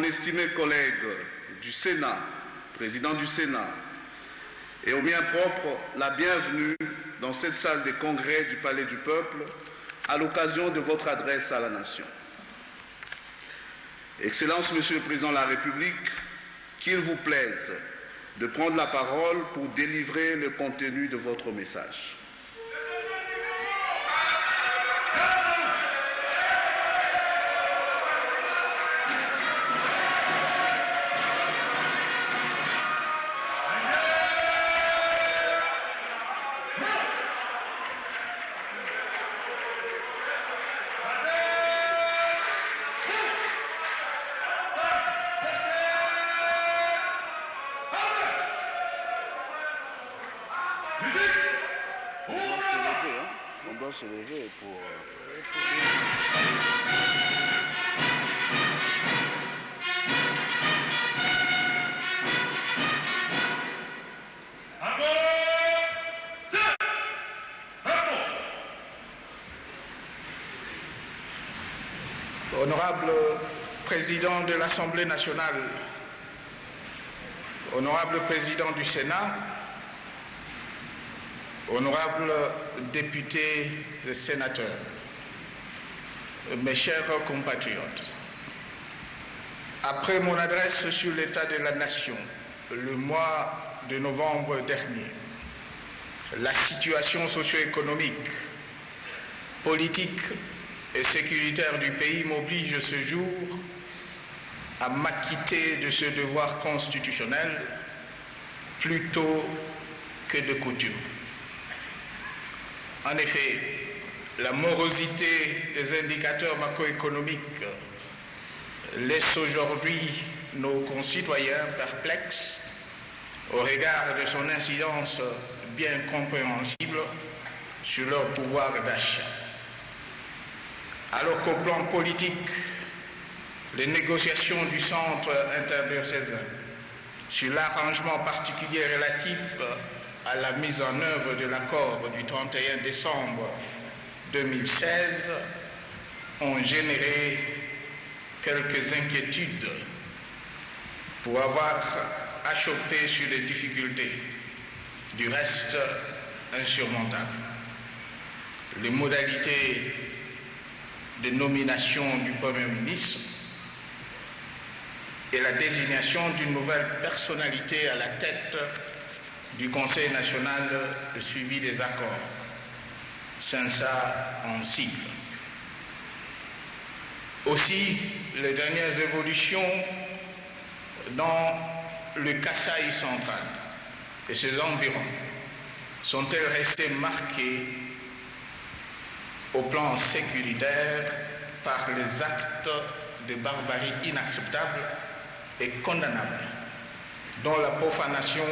estimés collègues du Sénat, président du Sénat, et au mien propre, la bienvenue dans cette salle des congrès du Palais du Peuple à l'occasion de votre adresse à la Nation. Excellence, Monsieur le Président de la République, qu'il vous plaise de prendre la parole pour délivrer le contenu de votre message. On doit se lever pour... Honorable Président de l'Assemblée nationale, Honorable Président du Sénat, honorables députés et sénateurs, mes chers compatriotes, après mon adresse sur l'état de la nation le mois de novembre dernier, la situation socio-économique, politique et sécuritaire du pays m'oblige ce jour à m'acquitter de ce devoir constitutionnel plutôt que de coutume. En effet, la morosité des indicateurs macroéconomiques laisse aujourd'hui nos concitoyens perplexes au regard de son incidence bien compréhensible sur leur pouvoir d'achat. Alors qu'au plan politique, les négociations du centre interdiocésain sur l'arrangement particulier relatif à la mise en œuvre de l'accord du 31 décembre 2016 ont généré quelques inquiétudes pour avoir achoppé sur les difficultés, du reste insurmontables. Les modalités de nomination du Premier ministre et la désignation d'une nouvelle personnalité à la tête du Conseil national de suivi des accords, CNSA en sigle. Aussi, les dernières évolutions dans le Kasaï central et ses environs sont-elles restées marquées au plan sécuritaire par les actes de barbarie inacceptables et condamnables, dont la profanation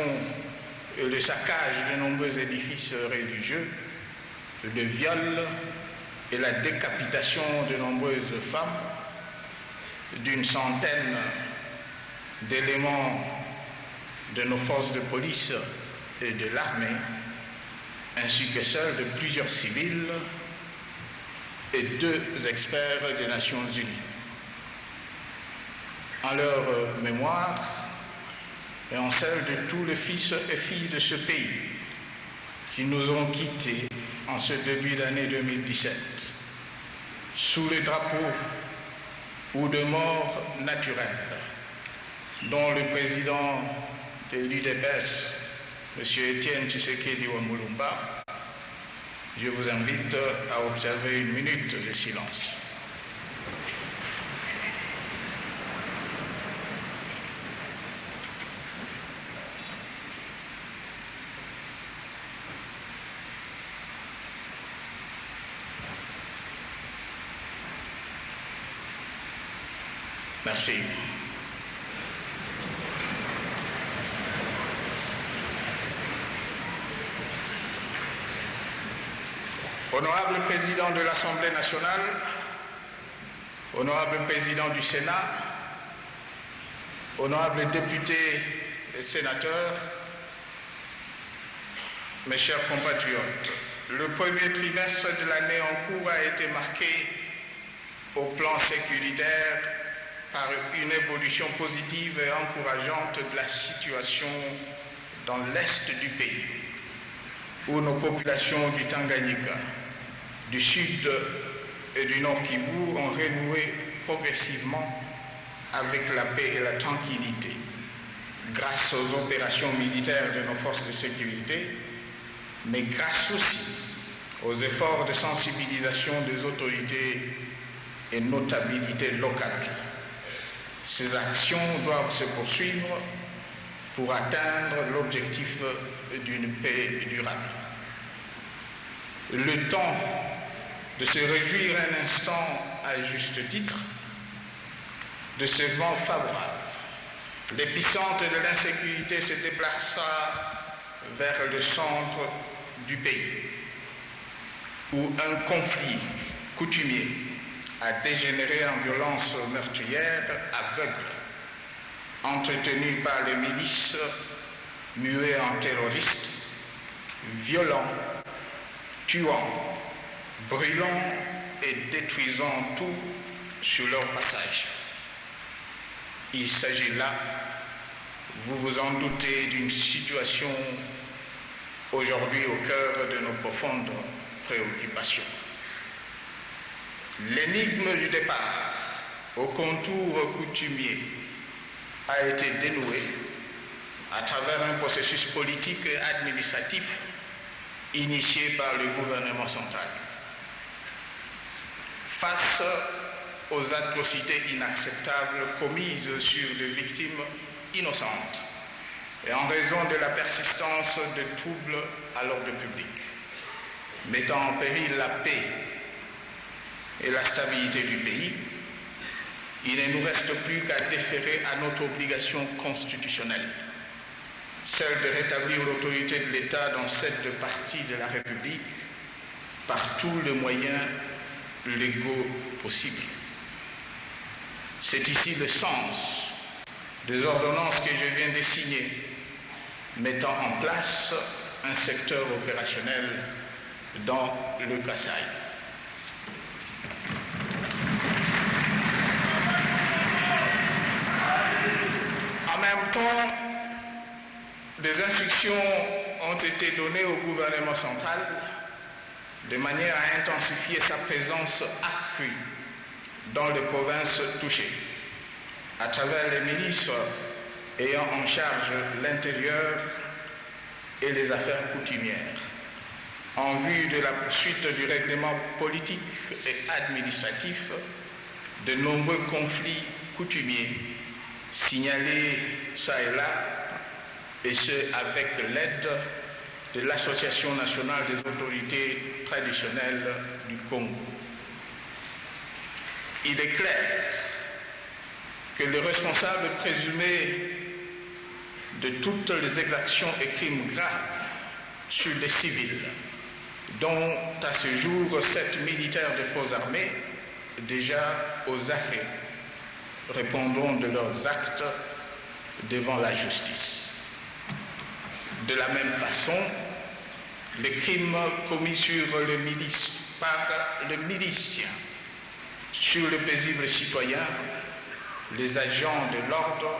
et le saccage de nombreux édifices religieux, le viol et la décapitation de nombreuses femmes, d'une centaine d'éléments de nos forces de police et de l'armée, ainsi que celles de plusieurs civils et 2 experts des Nations Unies. En leur mémoire et en celle de tous les fils et filles de ce pays qui nous ont quittés en ce début d'année 2017, sous le drapeau ou de mort naturelle, dont le président de l'UDPS, M. Étienne Tshisekedi Wamulumba, je vous invite à observer 1 minute de silence. Merci. Honorable Président de l'Assemblée nationale, Honorable Président du Sénat, Honorables députés et sénateurs, mes chers compatriotes, le premier trimestre de l'année en cours a été marqué au plan sécuritaire par une évolution positive et encourageante de la situation dans l'est du pays, où nos populations du Tanganyika, du sud et du nord Kivu ont renoué progressivement avec la paix et la tranquillité, grâce aux opérations militaires de nos forces de sécurité, mais grâce aussi aux efforts de sensibilisation des autorités et notabilités locales. Ces actions doivent se poursuivre pour atteindre l'objectif d'une paix durable. Le temps de se réjouir un instant à juste titre de ce vent favorable. L'épicentre de l'insécurité se déplaça vers le centre du pays, où un conflit coutumier a dégénéré en violence meurtrière aveugle, entretenue par les milices muées en terroristes, violents, tuant, brûlant et détruisant tout sur leur passage. Il s'agit là, vous vous en doutez, d'une situation aujourd'hui au cœur de nos profondes préoccupations. L'énigme du départ, au contour coutumier, a été dénouée à travers un processus politique et administratif initié par le gouvernement central. Face aux atrocités inacceptables commises sur des victimes innocentes et en raison de la persistance de troubles à l'ordre public, mettant en péril la paix et la stabilité du pays, il ne nous reste plus qu'à déférer à notre obligation constitutionnelle, celle de rétablir l'autorité de l'État dans cette partie de la République par tous les moyens légaux possibles. C'est ici le sens des ordonnances que je viens de signer, mettant en place un secteur opérationnel dans le Kasaï. En même temps, des instructions ont été données au gouvernement central de manière à intensifier sa présence accrue dans les provinces touchées, à travers les ministres ayant en charge l'intérieur et les affaires coutumières, en vue de la poursuite du règlement politique et administratif de nombreux conflits coutumiers signalés çà et là, et ce avec l'aide de l'Association nationale des autorités traditionnelles du Congo. Il est clair que les responsables présumés de toutes les exactions et crimes graves sur les civils, dont à ce jour 7 militaires des forces armées, déjà aux arrêts, répondront de leurs actes devant la justice. De la même façon, les crimes commis sur les milices par les miliciens, sur les paisibles citoyens, les agents de l'ordre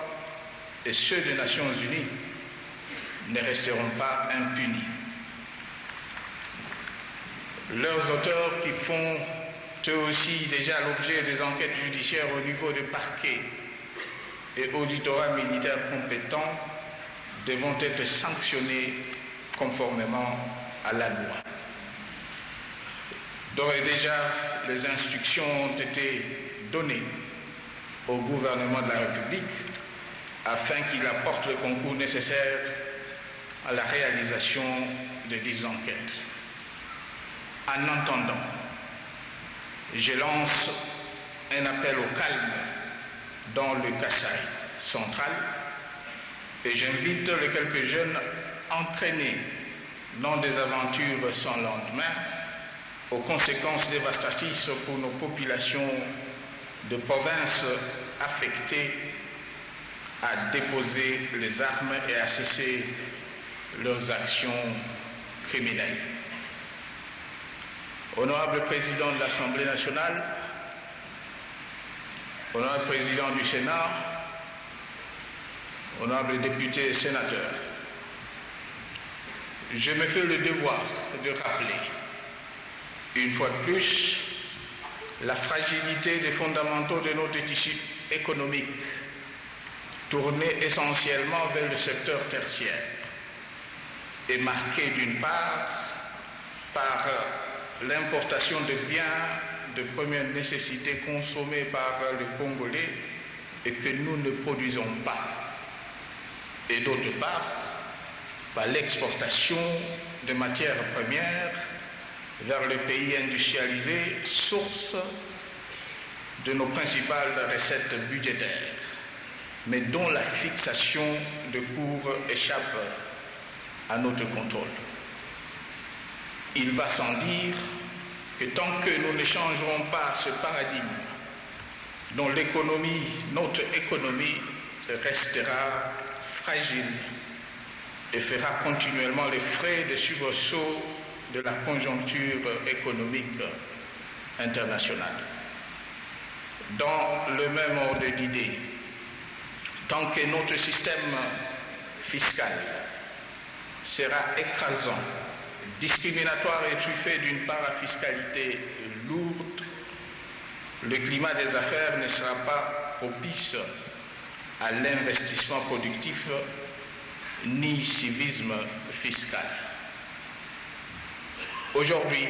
et ceux des Nations Unies ne resteront pas impunis. Leurs auteurs, qui font eux aussi déjà l'objet des enquêtes judiciaires au niveau des parquets et auditorat militaires compétents, devront être sanctionnés conformément à la loi. D'ores et déjà, les instructions ont été données au gouvernement de la République afin qu'il apporte le concours nécessaire à la réalisation de dites enquêtes. En attendant, je lance un appel au calme dans le Kasaï central et j'invite les quelques jeunes entraînés dans des aventures sans lendemain, aux conséquences dévastatrices pour nos populations de provinces affectées, à déposer les armes et à cesser leurs actions criminelles. Honorable Président de l'Assemblée nationale, honorable président du Sénat, honorables députés et sénateurs, je me fais le devoir de rappeler, une fois de plus, la fragilité des fondamentaux de notre tissu économique, tourné essentiellement vers le secteur tertiaire, et marqué d'une part par l'importation de biens de première nécessité consommés par les Congolais et que nous ne produisons pas, et d'autre part par l'exportation de matières premières vers le pays industrialisé, source de nos principales recettes budgétaires, mais dont la fixation de cours échappe à notre contrôle. Il va sans dire que tant que nous ne changerons pas ce paradigme, dont notre économie restera fragile et fera continuellement les frais des surbaussauts de la conjoncture économique internationale. Dans le même ordre d'idées, tant que notre système fiscal sera écrasant, discriminatoire et truffé d'une parafiscalité lourde, le climat des affaires ne sera pas propice à l'investissement productif ni civisme fiscal. Aujourd'hui,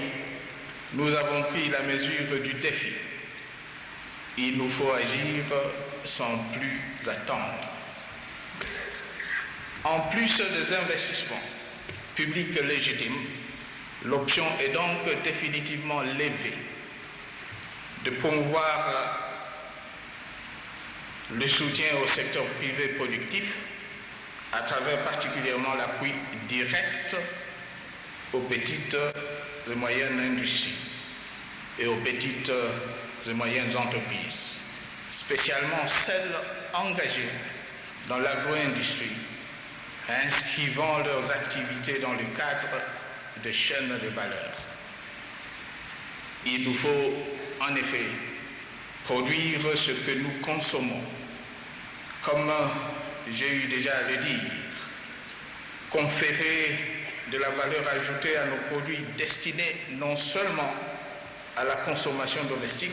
nous avons pris la mesure du défi. Il nous faut agir sans plus attendre. En plus des investissements publics légitimes, l'option est donc définitivement levée de promouvoir le soutien au secteur privé productif à travers particulièrement l'appui direct aux petites et moyennes industries et aux petites et moyennes entreprises, spécialement celles engagées dans l'agro-industrie, inscrivant leurs activités dans le cadre des chaînes de valeur. Il nous faut en effet produire ce que nous consommons, comme j'ai eu déjà à le dire, conférer de la valeur ajoutée à nos produits destinés non seulement à la consommation domestique,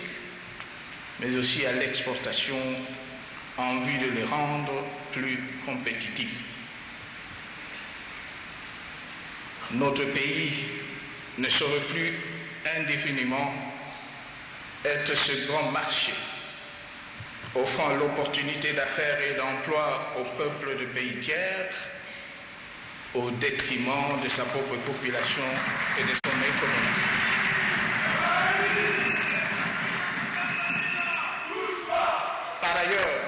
mais aussi à l'exportation en vue de les rendre plus compétitifs. Notre pays ne saurait plus indéfiniment être ce grand marché offrant l'opportunité d'affaires et d'emploi au peuple de pays tiers au détriment de sa propre population et de son économie. Par ailleurs,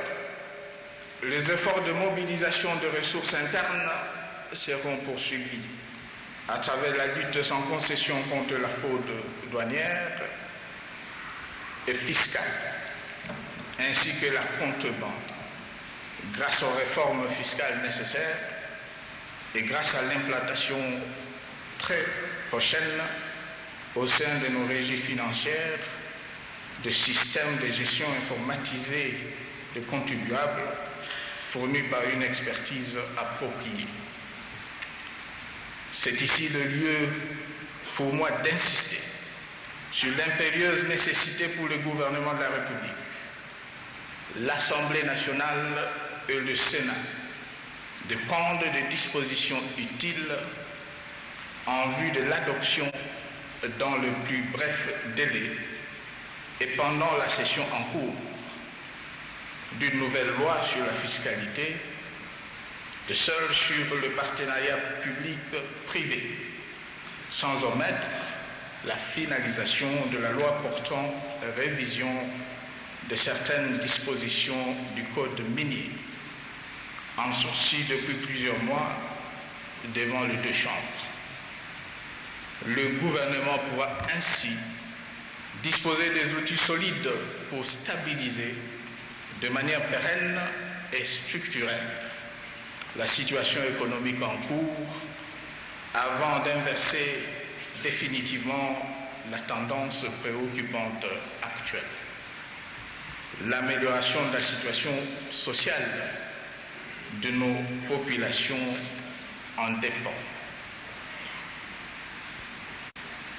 les efforts de mobilisation de ressources internes seront poursuivis à travers la lutte sans concession contre la fraude douanière et fiscale, ainsi que la contrebande, grâce aux réformes fiscales nécessaires et grâce à l'implantation très prochaine au sein de nos régies financières de systèmes de gestion informatisés de contribuables fournis par une expertise appropriée. C'est ici le lieu pour moi d'insister sur l'impérieuse nécessité pour le gouvernement de la République, l'Assemblée nationale et le Sénat de prendre des dispositions utiles en vue de l'adoption dans le plus bref délai et pendant la session en cours d'une nouvelle loi sur la fiscalité, de seul sur le partenariat public-privé, sans omettre la finalisation de la loi portant révision de certaines dispositions du Code minier, en sursis depuis plusieurs mois devant les deux chambres. Le gouvernement pourra ainsi disposer des outils solides pour stabiliser de manière pérenne et structurelle la situation économique en cours avant d'inverser définitivement la tendance préoccupante actuelle. l'amélioration de la situation sociale de nos populations en dépend.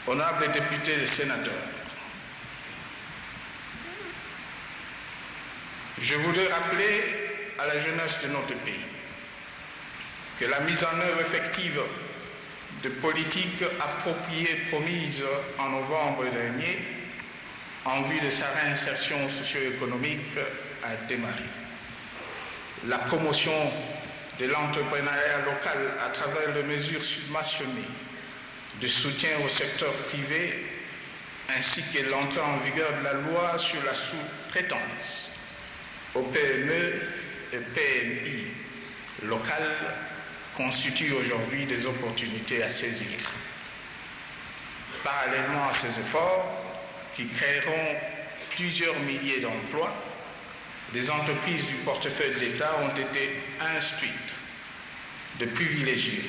Honorables députés et sénateurs, je voudrais rappeler à la jeunesse de notre pays que la mise en œuvre effective de politiques appropriées promises en novembre dernier en vue de sa réinsertion socio-économique a démarré. La promotion de l'entrepreneuriat local à travers les mesures subventionnées de soutien au secteur privé ainsi que l'entrée en vigueur de la loi sur la sous-traitance aux PME et PMI locales constituent aujourd'hui des opportunités à saisir. Parallèlement à ces efforts qui créeront plusieurs milliers d'emplois, les entreprises du portefeuille de l'État ont été instruites de privilégier,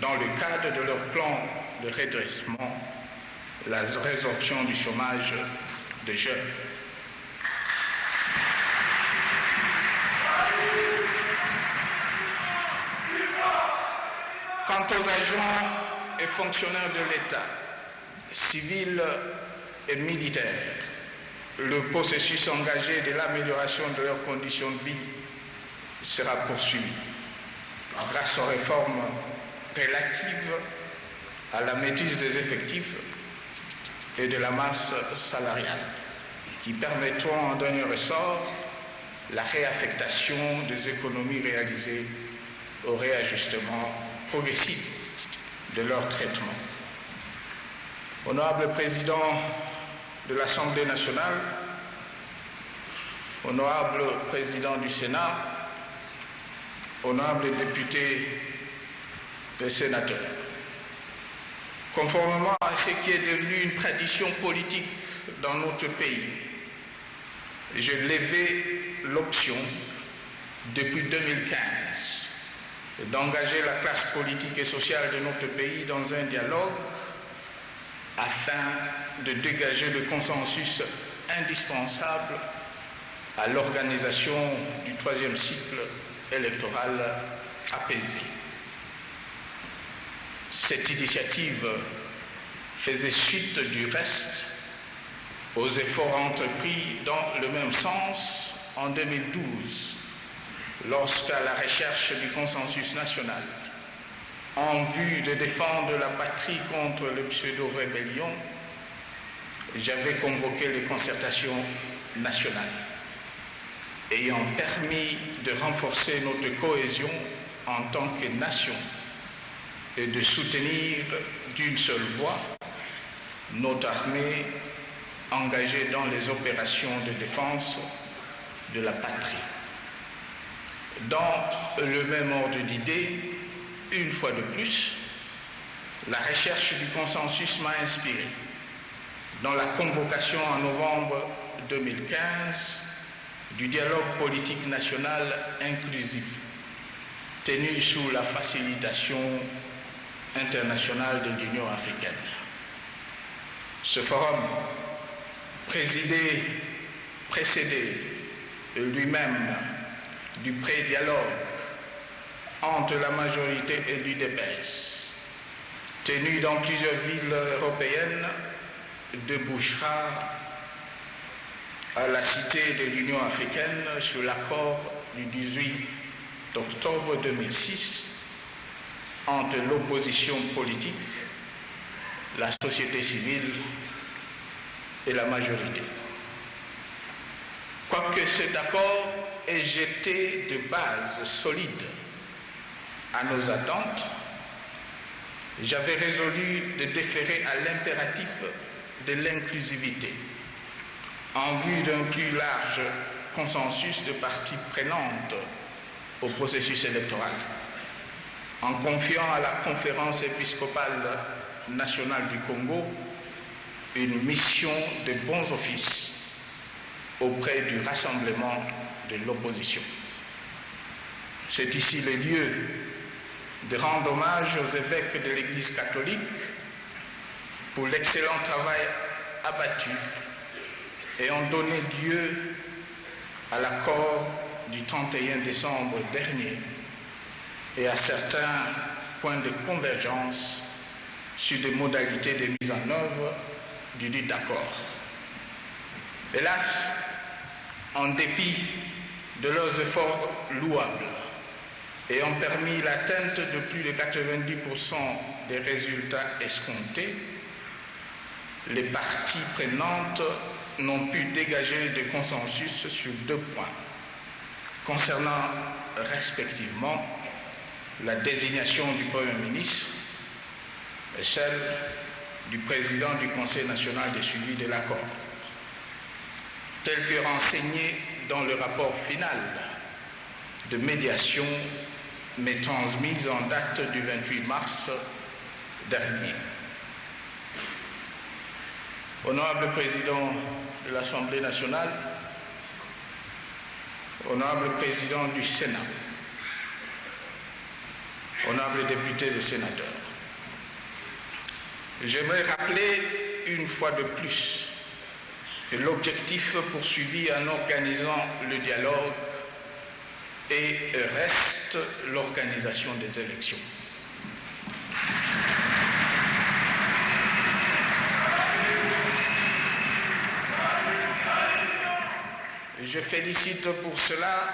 dans le cadre de leur plan de redressement, la résorption du chômage des jeunes. Quant aux agents et fonctionnaires de l'État, civils et militaires, le processus engagé de l'amélioration de leurs conditions de vie sera poursuivi grâce aux réformes relatives à la maîtrise des effectifs et de la masse salariale qui permettront en dernier ressort la réaffectation des économies réalisées au réajustement progressif de leur traitement. Honorable Président de l'Assemblée nationale, Honorable Président du Sénat, honorables députés et sénateurs, conformément à ce qui est devenu une tradition politique dans notre pays, j'ai levé l'option depuis 2015 d'engager la classe politique et sociale de notre pays dans un dialogue afin de dégager le consensus indispensable à l'organisation du troisième cycle électoral apaisé. Cette initiative faisait suite du reste aux efforts entrepris dans le même sens en 2012, lorsqu'à la recherche du consensus national, en vue de défendre la patrie contre le pseudo-rébellion, j'avais convoqué les concertations nationales, ayant permis de renforcer notre cohésion en tant que nation et de soutenir d'une seule voix notre armée engagée dans les opérations de défense de la patrie. Dans le même ordre d'idées, une fois de plus, la recherche du consensus m'a inspiré dans la convocation en novembre 2015 du dialogue politique national inclusif tenu sous la facilitation internationale de l'Union africaine. Ce forum, précédé lui-même du pré-dialogue entre la majorité et l'UDPS, tenu dans plusieurs villes européennes, débouchera à la cité de l'Union africaine sur l'accord du 18 octobre 2006 entre l'opposition politique, la société civile et la majorité. Quoique cet accord ait jeté de bases solides à nos attentes, j'avais résolu de déférer à l'impératif de l'inclusivité en vue d'un plus large consensus de parties prenantes au processus électoral, en confiant à la Conférence épiscopale nationale du Congo une mission de bons offices auprès du rassemblement de l'opposition. C'est ici le lieu de rendre hommage aux évêques de l'Église catholique pour l'excellent travail abattu et ont donné lieu à l'accord du 31 décembre dernier et à certains points de convergence sur des modalités de mise en œuvre du dit accord. Hélas, en dépit de leurs efforts louables ayant permis l'atteinte de plus de 90% des résultats escomptés, les parties prenantes n'ont pu dégager de consensus sur 2 points, concernant respectivement la désignation du Premier ministre et celle du président du Conseil national de suivi de l'accord, tel que renseigné dans le rapport final de médiation mais transmis en date du 28 mars dernier. Honorable Président de l'Assemblée nationale, Honorable Président du Sénat, Honorables députés et sénateurs, j'aimerais rappeler une fois de plus que l'objectif poursuivi en organisant le dialogue reste l'organisation des élections. Je félicite pour cela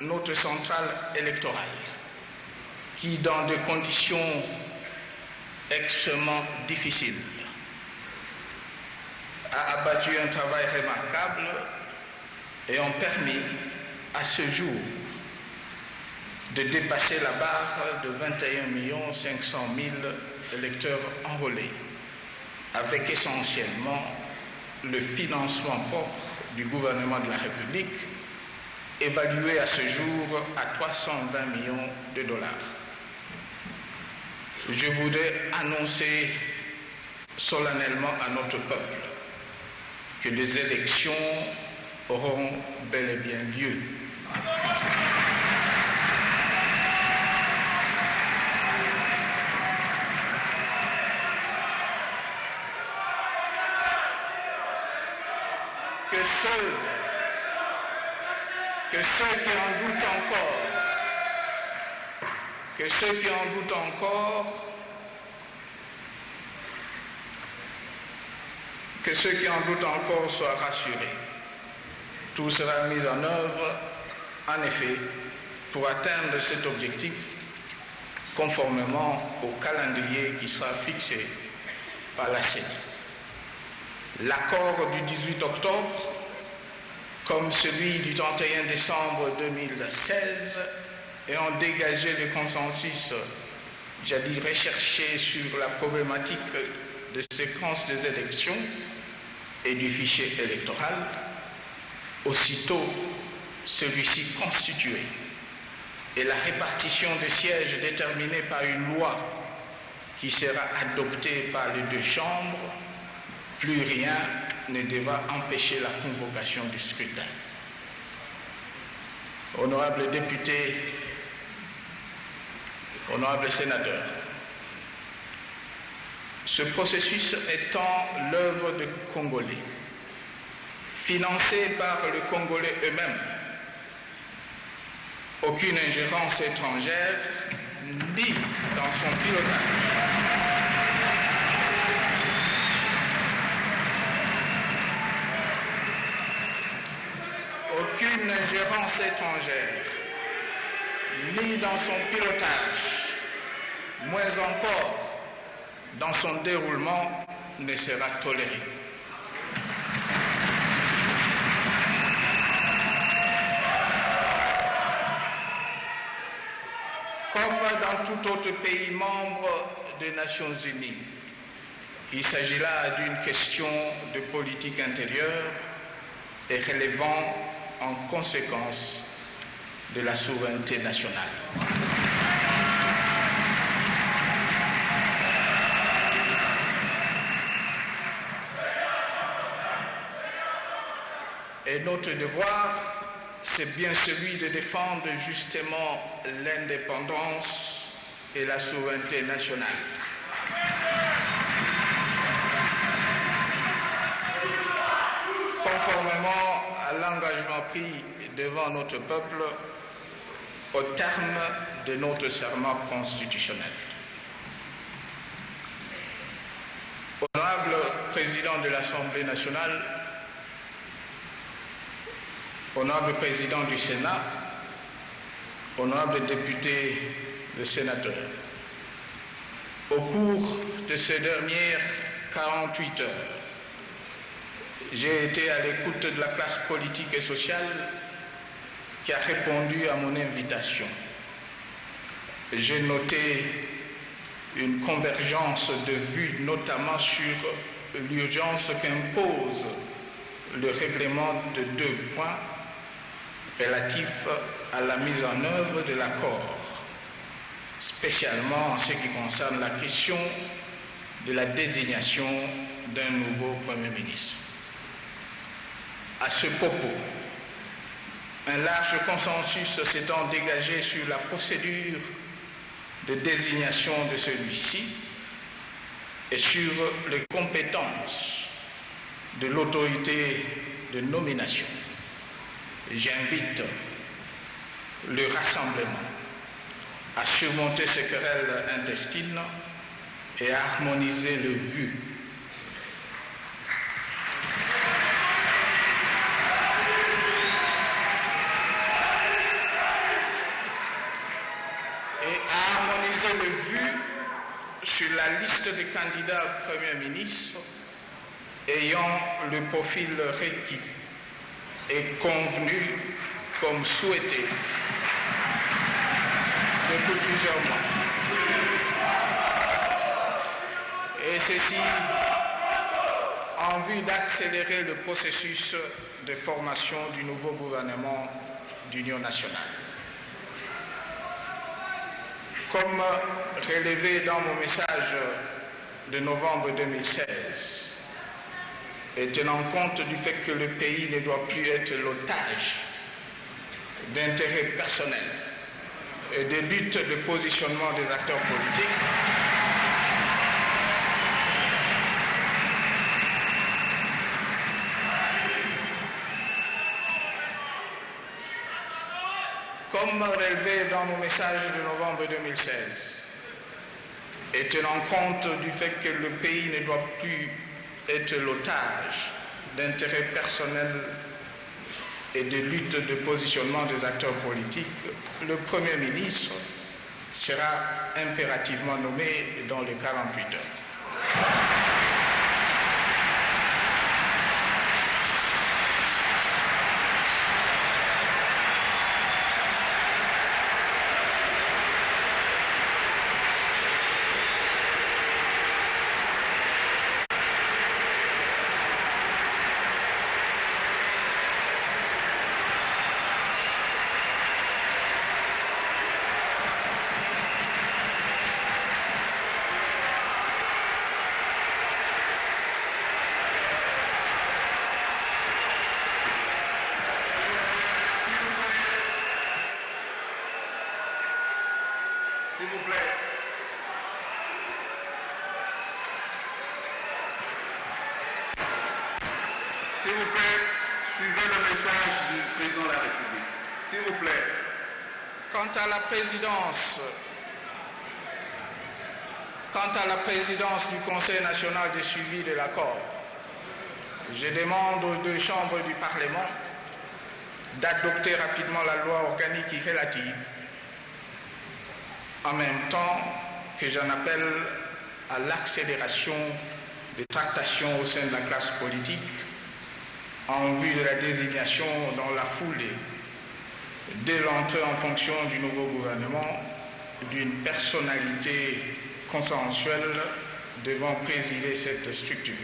notre centrale électorale qui, dans des conditions extrêmement difficiles, a abattu un travail remarquable et ont permis à ce jour de dépasser la barre de 21 500 000 électeurs enrôlés, avec essentiellement le financement propre du gouvernement de la République, évalué à ce jour à 320 millions de dollars. Je voudrais annoncer solennellement à notre peuple que des élections auront bel et bien lieu. Que ceux qui en doutent encore soient rassurés. Tout sera mis en œuvre, en effet, pour atteindre cet objectif, conformément au calendrier qui sera fixé par la CENI. L'accord du 18 octobre, comme celui du 31 décembre 2016, ayant dégagé le consensus, jadis recherché sur la problématique de séquence des élections et du fichier électoral, aussitôt celui-ci constitué et la répartition des sièges déterminée par une loi qui sera adoptée par les 2 chambres, plus rien ne devra empêcher la convocation du scrutin. Honorables députés, honorables sénateurs, ce processus étant l'œuvre de Congolais, financé par les Congolais eux-mêmes, aucune ingérence étrangère ni dans son pilotage. Aucune ingérence étrangère, ni dans son pilotage, moins encore dans son déroulement, ne sera tolérée. Comme dans tout autre pays membre des Nations Unies, il s'agit là d'une question de politique intérieure et relevant en conséquence de la souveraineté nationale. Et notre devoir, c'est bien celui de défendre justement l'indépendance et la souveraineté nationale. Conformément à à l'engagement pris devant notre peuple au terme de notre serment constitutionnel. Honorable Président de l'Assemblée nationale, honorable Président du Sénat, honorables députés et sénateurs, au cours de ces dernières 48 heures, j'ai été à l'écoute de la classe politique et sociale qui a répondu à mon invitation. J'ai noté une convergence de vues, notamment sur l'urgence qu'impose le règlement de 2 points relatifs à la mise en œuvre de l'accord, spécialement en ce qui concerne la question de la désignation d'un nouveau Premier ministre. À ce propos, un large consensus s'étant dégagé sur la procédure de désignation de celui-ci et sur les compétences de l'autorité de nomination, j'invite le rassemblement à surmonter ces querelles intestines et à harmoniser les vues. Sur la liste des candidats Premier ministre ayant le profil requis et convenu comme souhaité depuis plusieurs mois. Et ceci en vue d'accélérer le processus de formation du nouveau gouvernement d'union nationale. Comme relevé dans mon message de novembre 2016, et tenant compte du fait que le pays ne doit plus être l'otage d'intérêts personnels et des luttes de positionnement des acteurs politiques, comme relevé dans mon message de novembre 2016, et tenant compte du fait que le pays ne doit plus être l'otage d'intérêts personnels et de luttes de positionnement des acteurs politiques, le Premier ministre sera impérativement nommé dans les 48 heures. S'il vous plaît. S'il vous plaît, suivez le message du président de la République. S'il vous plaît. Quant à la présidence du Conseil national de suivi de l'accord, je demande aux 2 chambres du Parlement d'adopter rapidement la loi organique y relative, en même temps que j'en appelle à l'accélération des tractations au sein de la classe politique en vue de la désignation dans la foulée, dès l'entrée en fonction du nouveau gouvernement, d'une personnalité consensuelle devant présider cette structure.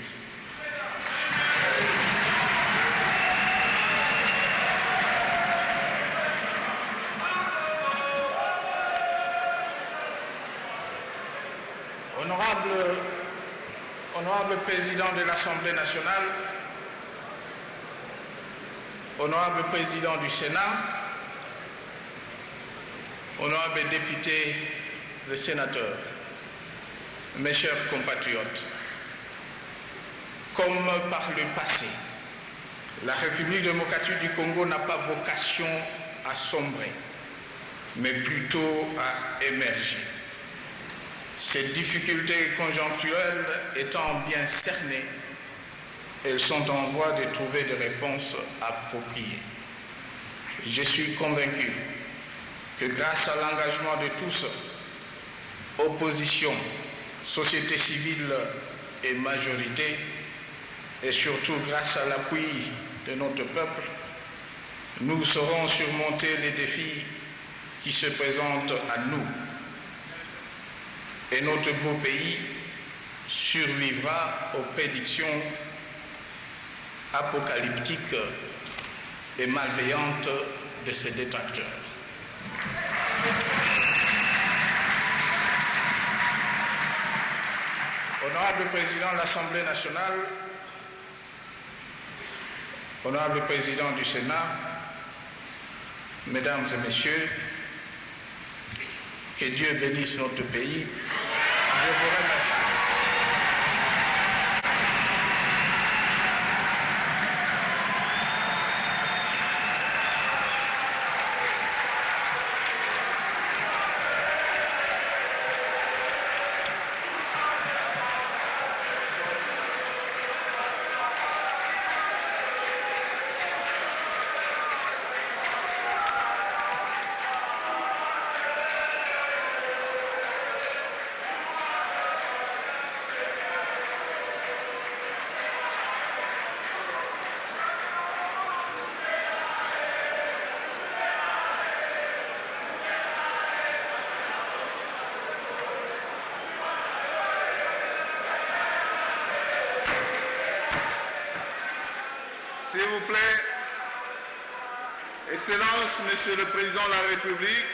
Honorable Président de l'Assemblée nationale, honorable Président du Sénat, honorables députés et sénateurs, mes chers compatriotes, comme par le passé, La République démocratique du Congo n'a pas vocation à sombrer, mais plutôt à émerger. Ces difficultés conjoncturelles étant bien cernées, elles sont en voie de trouver des réponses appropriées. Je suis convaincu que grâce à l'engagement de tous, opposition, société civile et majorité, et surtout grâce à l'appui de notre peuple, nous saurons surmonter les défis qui se présentent à nous. Et notre beau pays survivra aux prédictions apocalyptiques et malveillantes de ses détracteurs. Honorable Président de l'Assemblée nationale, Honorable Président du Sénat, Mesdames et Messieurs, que Dieu bénisse notre pays. Je vous remercie. S'il vous plaît, Excellence, Monsieur le Président de la République,